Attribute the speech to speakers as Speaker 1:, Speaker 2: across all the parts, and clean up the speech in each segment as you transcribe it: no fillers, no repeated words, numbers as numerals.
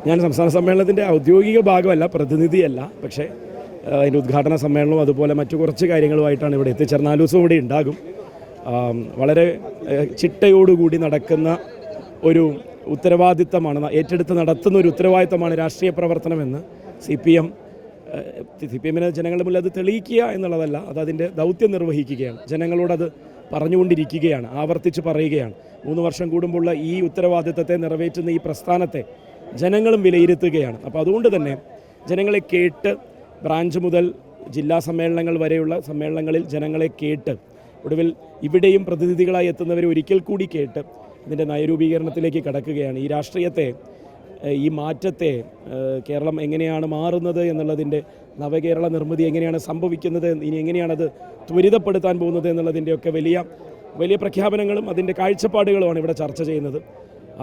Speaker 1: ഞാൻ സംസ്ഥാന സമ്മേളനത്തിൻ്റെ ഔദ്യോഗിക ഭാഗമല്ല, പ്രതിനിധിയല്ല. പക്ഷേ അതിൻ്റെ ഉദ്ഘാടന സമ്മേളനവും അതുപോലെ മറ്റു കുറച്ച് കാര്യങ്ങളുമായിട്ടാണ് ഇവിടെ എത്തിച്ചേർന്നത്. 4 ദിവസം ഇവിടെ ഉണ്ടാകും. വളരെ ചിട്ടയോടുകൂടി നടക്കുന്ന ഒരു ഉത്തരവാദിത്തമാണ്, ഏറ്റെടുത്ത് നടത്തുന്ന ഒരു ഉത്തരവാദിത്തമാണ് രാഷ്ട്രീയ പ്രവർത്തനമെന്ന് സി പി എമ്മിന് ജനങ്ങളുടെ മുന്നിൽ അത് തെളിയിക്കുക എന്നുള്ളതല്ല, അതിൻ്റെ ദൗത്യം നിർവഹിക്കുകയാണ്. ജനങ്ങളോടത് പറഞ്ഞുകൊണ്ടിരിക്കുകയാണ്, ആവർത്തിച്ച് പറയുകയാണ്. 3 വർഷം കൂടുമ്പോഴുള്ള ഈ ഉത്തരവാദിത്തത്തെ നിറവേറ്റുന്ന ഈ പ്രസ്ഥാനത്തെ ജനങ്ങളും വിലയിരുത്തുകയാണ്. അപ്പോൾ അതുകൊണ്ട് തന്നെ ജനങ്ങളെ കേട്ട്, ബ്രാഞ്ച് മുതൽ ജില്ലാ സമ്മേളനങ്ങൾ വരെയുള്ള സമ്മേളനങ്ങളിൽ ജനങ്ങളെ കേട്ട്, ഒടുവിൽ ഇവിടെയും പ്രതിനിധികളായി എത്തുന്നവരെ ഒരിക്കൽ കൂടി കേട്ട് ഇതിൻ്റെ നയരൂപീകരണത്തിലേക്ക് കടക്കുകയാണ്. ഈ രാഷ്ട്രീയത്തെ, ഈ മാറ്റത്തെ, കേരളം എങ്ങനെയാണ് മാറുന്നത് എന്നുള്ളതിൻ്റെ, നവകേരള നിർമ്മിതി എങ്ങനെയാണ് സംഭവിക്കുന്നത്, ഇനി എങ്ങനെയാണത് ത്വരിതപ്പെടുത്താൻ പോകുന്നത് എന്നുള്ളതിൻ്റെയൊക്കെ വലിയ പ്രഖ്യാപനങ്ങളും അതിൻ്റെ കാഴ്ചപ്പാടുകളുമാണ് ഇവിടെ ചർച്ച ചെയ്യുന്നത്.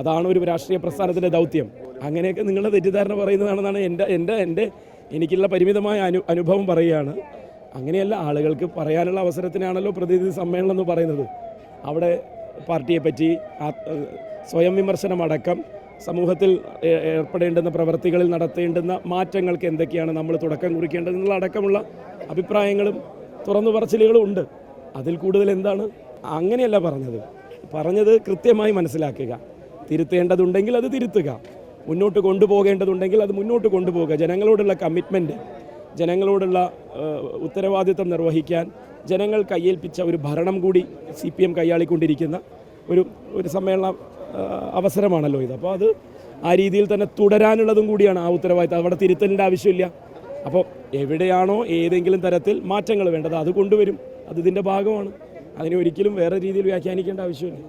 Speaker 1: അതാണ് ഒരു രാഷ്ട്രീയ പ്രസ്ഥാനത്തിൻ്റെ ദൗത്യം. അങ്ങനെയൊക്കെ നിങ്ങളുടെ തെറ്റിദ്ധാരണ പറയുന്നതാണെന്നാണ് എൻ്റെ എനിക്കുള്ള പരിമിതമായ അനുഭവം പറയുകയാണ്. അങ്ങനെയല്ല, ആളുകൾക്ക് പറയാനുള്ള അവസരത്തിനാണല്ലോ പ്രതിനിധി സമ്മേളനം എന്ന് പറയുന്നത്. അവിടെ പാർട്ടിയെപ്പറ്റി സ്വയം വിമർശനമടക്കം സമൂഹത്തിൽ ഏർപ്പെടേണ്ടുന്ന പ്രവൃത്തികളിൽ നടത്തേണ്ടുന്ന മാറ്റങ്ങൾക്ക് എന്തൊക്കെയാണ് നമ്മൾ തുടക്കം കുറിക്കേണ്ടതെന്നുള്ള അടക്കമുള്ള അഭിപ്രായങ്ങളും തുറന്നു പറച്ചിലുകളും ഉണ്ട്. അതിൽ കൂടുതൽ എന്താണ്? അങ്ങനെയല്ല പറഞ്ഞത് കൃത്യമായി മനസ്സിലാക്കുക. തിരുത്തേണ്ടതുണ്ടെങ്കിൽ അത് തിരുത്തുക, മുന്നോട്ട് കൊണ്ടുപോകേണ്ടതുണ്ടെങ്കിൽ അത് മുന്നോട്ട് കൊണ്ടുപോകുക. ജനങ്ങളോടുള്ള കമ്മിറ്റ്മെൻറ്റ്, ജനങ്ങളോടുള്ള ഉത്തരവാദിത്തം നിർവഹിക്കാൻ ജനങ്ങൾ കയ്യേൽപ്പിച്ച ഒരു ഭരണം കൂടി CPM കൈയാളിക്കൊണ്ടിരിക്കുന്ന ഒരു സമ്മേളന അവസരമാണല്ലോ ഇത്. അപ്പോൾ അത് ആ രീതിയിൽ തന്നെ തുടരാനുള്ളതും കൂടിയാണ് ആ ഉത്തരവാദിത്തം. അവിടെ തിരുത്തലിൻ്റെ ആവശ്യമില്ല. അപ്പോൾ എവിടെയാണോ ഏതെങ്കിലും തരത്തിൽ മാറ്റങ്ങൾ വേണ്ടത് അത് കൊണ്ടുവരും. അത് ഇതിൻ്റെ ഭാഗമാണ്. അതിനെ ഒരിക്കലും വേറെ രീതിയിൽ വ്യാഖ്യാനിക്കേണ്ട ആവശ്യമില്ല.